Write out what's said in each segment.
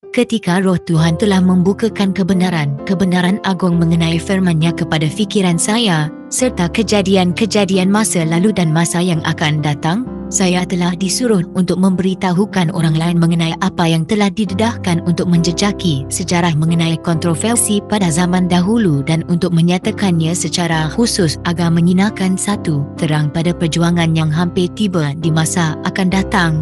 Ketika Roh Tuhan telah membukakan kebenaran agung mengenai firman-Nya kepada fikiran saya, serta kejadian-kejadian masa lalu dan masa yang akan datang, saya telah disuruh untuk memberitahukan orang lain mengenai apa yang telah didedahkan untuk menjejaki sejarah mengenai kontroversi pada zaman dahulu dan untuk menyatakannya secara khusus agar menyinarkan satu terang pada perjuangan yang hampir tiba di masa akan datang.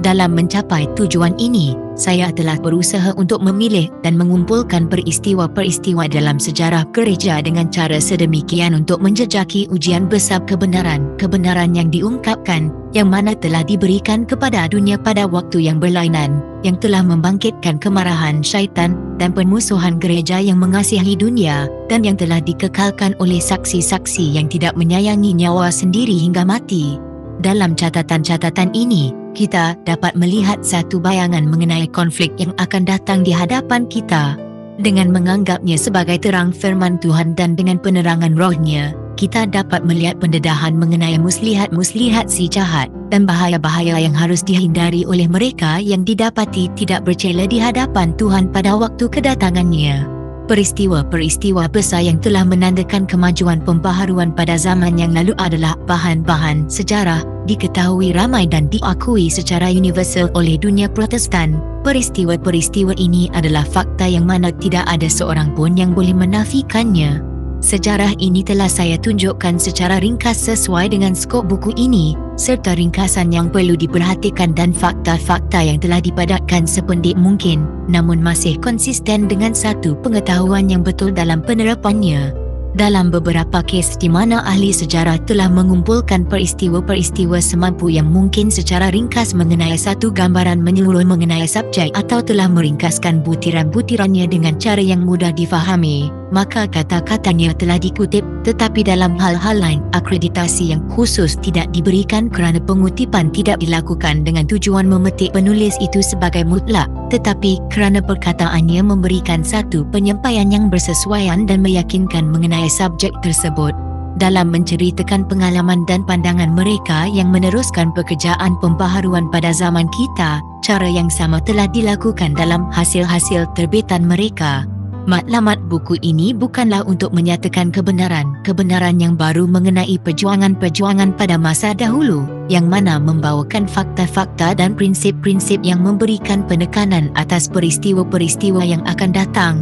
Dalam mencapai tujuan ini, saya telah berusaha untuk memilih dan mengumpulkan peristiwa-peristiwa dalam sejarah gereja dengan cara sedemikian untuk menjejaki ujian besar kebenaran yang diungkapkan, yang mana telah diberikan kepada dunia pada waktu yang berlainan, yang telah membangkitkan kemarahan syaitan dan permusuhan gereja yang mengasihi dunia, dan yang telah dikekalkan oleh saksi-saksi yang tidak menyayangi nyawa sendiri hingga mati. Dalam catatan-catatan ini, kita dapat melihat satu bayangan mengenai konflik yang akan datang di hadapan kita. Dengan menganggapnya sebagai terang firman Tuhan dan dengan penerangan Roh-Nya, kita dapat melihat pendedahan mengenai muslihat-muslihat si jahat dan bahaya-bahaya yang harus dihindari oleh mereka yang didapati tidak bercela di hadapan Tuhan pada waktu kedatangannya. Peristiwa-peristiwa besar yang telah menandakan kemajuan pembaharuan pada zaman yang lalu adalah bahan-bahan sejarah, diketahui ramai dan diakui secara universal oleh dunia Protestan. Peristiwa-peristiwa ini adalah fakta yang mana tidak ada seorang pun yang boleh menafikannya. Sejarah ini telah saya tunjukkan secara ringkas sesuai dengan skop buku ini, serta ringkasan yang perlu diperhatikan dan fakta-fakta yang telah dipadatkan sependek mungkin, namun masih konsisten dengan satu pengetahuan yang betul dalam penerapannya. Dalam beberapa kes di mana ahli sejarah telah mengumpulkan peristiwa-peristiwa semampu yang mungkin secara ringkas mengenai satu gambaran menyeluruh mengenai subjek atau telah meringkaskan butiran-butirannya dengan cara yang mudah difahami, maka kata-katanya telah dikutip, tetapi dalam hal-hal lain akreditasi yang khusus tidak diberikan kerana pengutipan tidak dilakukan dengan tujuan memetik penulis itu sebagai mutlak, tetapi kerana perkataannya memberikan satu penyampaian yang bersesuaian dan meyakinkan mengenai subjek tersebut. Dalam menceritakan pengalaman dan pandangan mereka yang meneruskan pekerjaan pembaharuan pada zaman kita, cara yang sama telah dilakukan dalam hasil-hasil terbitan mereka. Matlamat buku ini bukanlah untuk menyatakan kebenaran yang baru mengenai perjuangan-perjuangan pada masa dahulu, yang mana membawakan fakta-fakta dan prinsip-prinsip yang memberikan penekanan atas peristiwa-peristiwa yang akan datang.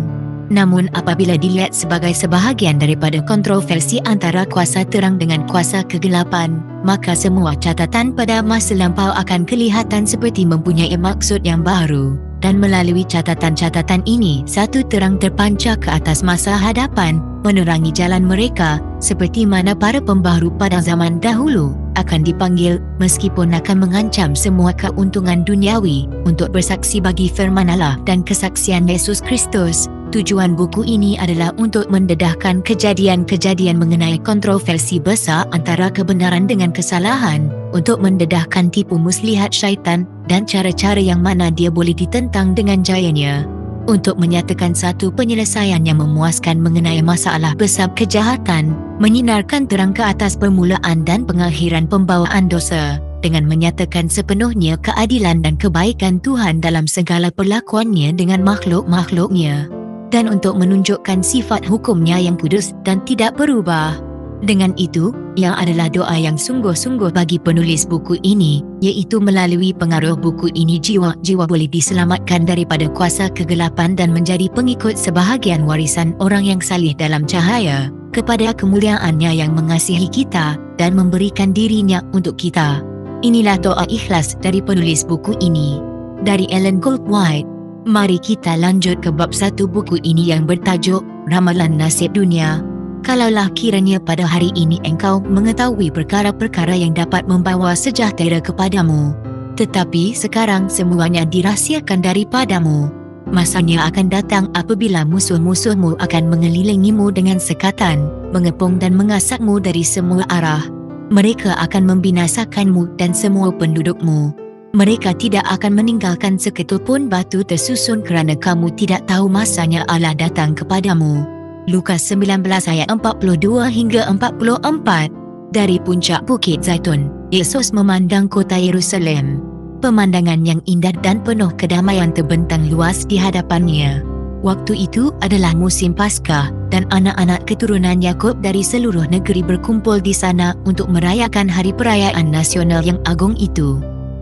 Namun apabila dilihat sebagai sebahagian daripada kontroversi antara kuasa terang dengan kuasa kegelapan, maka semua catatan pada masa lampau akan kelihatan seperti mempunyai maksud yang baru. Dan melalui catatan-catatan ini, satu terang terpancar ke atas masa hadapan, menerangi jalan mereka, seperti mana para pembaharu pada zaman dahulu akan dipanggil, meskipun akan mengancam semua keuntungan duniawi, untuk bersaksi bagi firman Allah dan kesaksian Yesus Kristus. Tujuan buku ini adalah untuk mendedahkan kejadian-kejadian mengenai kontroversi besar antara kebenaran dengan kesalahan, untuk mendedahkan tipu muslihat syaitan dan cara-cara yang mana dia boleh ditentang dengan jayanya, untuk menyatakan satu penyelesaian yang memuaskan mengenai masalah besar kejahatan, menyinarkan terang ke atas permulaan dan pengakhiran pembawaan dosa, dengan menyatakan sepenuhnya keadilan dan kebaikan Tuhan dalam segala perlakuannya dengan makhluk-makhluknya, dan untuk menunjukkan sifat hukumnya yang kudus dan tidak berubah. Dengan itu, yang adalah doa yang sungguh-sungguh bagi penulis buku ini, iaitu melalui pengaruh buku ini jiwa-jiwa boleh diselamatkan daripada kuasa kegelapan dan menjadi pengikut sebahagian warisan orang yang salih dalam cahaya, kepada kemuliaannya yang mengasihi kita dan memberikan dirinya untuk kita. Inilah doa ikhlas dari penulis buku ini. Dari Ellen Goldwhite. Mari kita lanjut ke bab 1 buku ini yang bertajuk Ramalan Nasib Dunia. Kalaulah kiranya pada hari ini engkau mengetahui perkara-perkara yang dapat membawa sejahtera kepadamu, tetapi sekarang semuanya dirahsiakan daripadamu. Masanya akan datang apabila musuh-musuhmu akan mengelilingimu dengan sekatan, mengepung dan mengasakmu dari semua arah. Mereka akan membinasakanmu dan semua pendudukmu. Mereka tidak akan meninggalkan seketul pun batu tersusun kerana kamu tidak tahu masanya Allah datang kepadamu. Lukas 19 ayat 42 hingga 44. Dari puncak Bukit Zaitun, Yesus memandang kota Yerusalem. Pemandangan yang indah dan penuh kedamaian terbentang luas di hadapannya. Waktu itu adalah musim Paskah dan anak-anak keturunan Yakub dari seluruh negeri berkumpul di sana untuk merayakan hari perayaan nasional yang agung itu.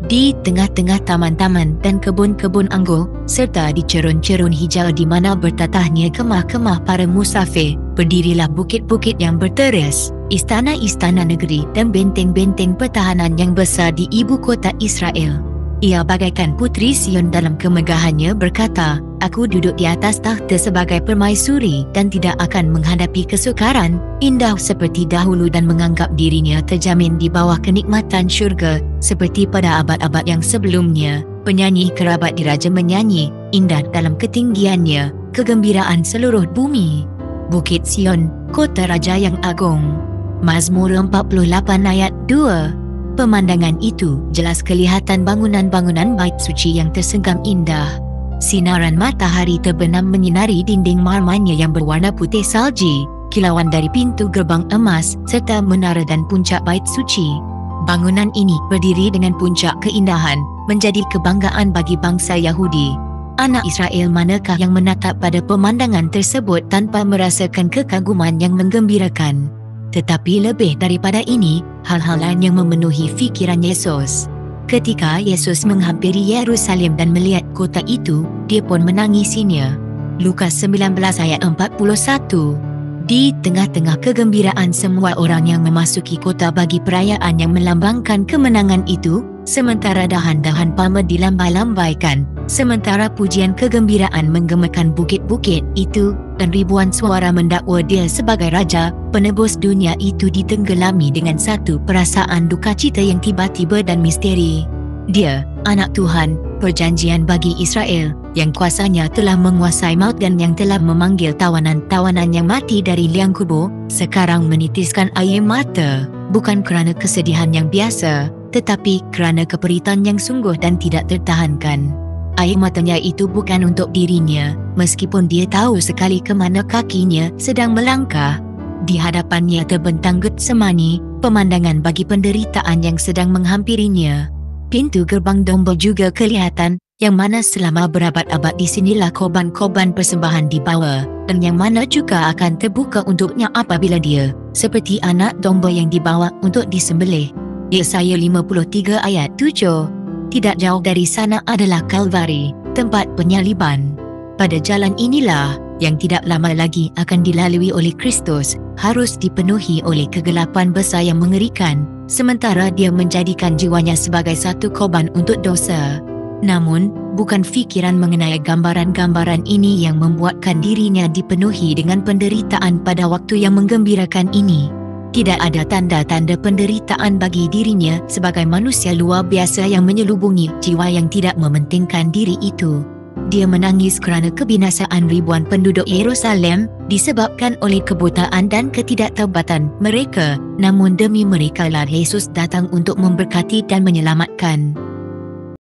Di tengah-tengah taman-taman dan kebun-kebun anggur serta di cerun-cerun hijau di mana bertatahnya kemah-kemah para musafir, berdirilah bukit-bukit yang berteras, istana-istana negeri dan benteng-benteng pertahanan yang besar di ibu kota Israel. Ia bagaikan putri Sion dalam kemegahannya berkata, "Aku duduk di atas takhta sebagai permaisuri dan tidak akan menghadapi kesukaran, indah seperti dahulu dan menganggap dirinya terjamin di bawah kenikmatan syurga, seperti pada abad-abad yang sebelumnya." Penyanyi kerabat diraja menyanyi, indah dalam ketinggiannya, kegembiraan seluruh bumi. Bukit Sion, kota raja yang agung. Mazmur 48 ayat 2. Pemandangan itu jelas kelihatan bangunan-bangunan bait suci yang tersenggam indah. Sinaran matahari terbenam menyinari dinding marmernya yang berwarna putih salji, kilauan dari pintu gerbang emas serta menara dan puncak bait suci. Bangunan ini berdiri dengan puncak keindahan, menjadi kebanggaan bagi bangsa Yahudi. Anak Israel manakah yang menatap pada pemandangan tersebut tanpa merasakan kekaguman yang menggembirakan? Tetapi lebih daripada ini, hal-hal lain yang memenuhi fikiran Yesus. Ketika Yesus menghampiri Yerusalem dan melihat kota itu, dia pun menangisinya. Lukas 19 ayat 41. Di tengah-tengah kegembiraan semua orang yang memasuki kota bagi perayaan yang melambangkan kemenangan itu, sementara dahan-dahan palma dilambai-lambaikan, sementara pujian kegembiraan menggemakan bukit-bukit itu, dan ribuan suara mendakwa dia sebagai raja, penebus dunia itu ditenggelami dengan satu perasaan duka cita yang tiba-tiba dan misteri. Dia, anak Tuhan, perjanjian bagi Israel, yang kuasanya telah menguasai maut dan yang telah memanggil tawanan-tawanan yang mati dari liang kubur, sekarang menitiskan air mata, bukan kerana kesedihan yang biasa, tetapi kerana keperitan yang sungguh dan tidak tertahankan. Air matanya itu bukan untuk dirinya, meskipun dia tahu sekali ke mana kakinya sedang melangkah. Di hadapannya terbentang Getsemani, pemandangan bagi penderitaan yang sedang menghampirinya. Pintu gerbang domba juga kelihatan, yang mana selama berabad-abad di sinilah korban-korban persembahan dibawa, dan yang mana juga akan terbuka untuknya apabila dia, seperti anak domba yang dibawa untuk disembelih. Yesaya 53 ayat 7. Tidak jauh dari sana adalah Kalvari, tempat penyaliban. Pada jalan inilah, yang tidak lama lagi akan dilalui oleh Kristus, harus dipenuhi oleh kegelapan besar yang mengerikan, sementara dia menjadikan jiwanya sebagai satu korban untuk dosa. Namun, bukan fikiran mengenai gambaran-gambaran ini yang membuatkan dirinya dipenuhi dengan penderitaan pada waktu yang menggembirakan ini. Tidak ada tanda-tanda penderitaan bagi dirinya sebagai manusia luar biasa yang menyelubungi jiwa yang tidak mementingkan diri itu. Dia menangis kerana kebinasaan ribuan penduduk Yerusalem disebabkan oleh kebutaan dan ketidaktaubatan mereka, namun demi mereka lah Yesus datang untuk memberkati dan menyelamatkan.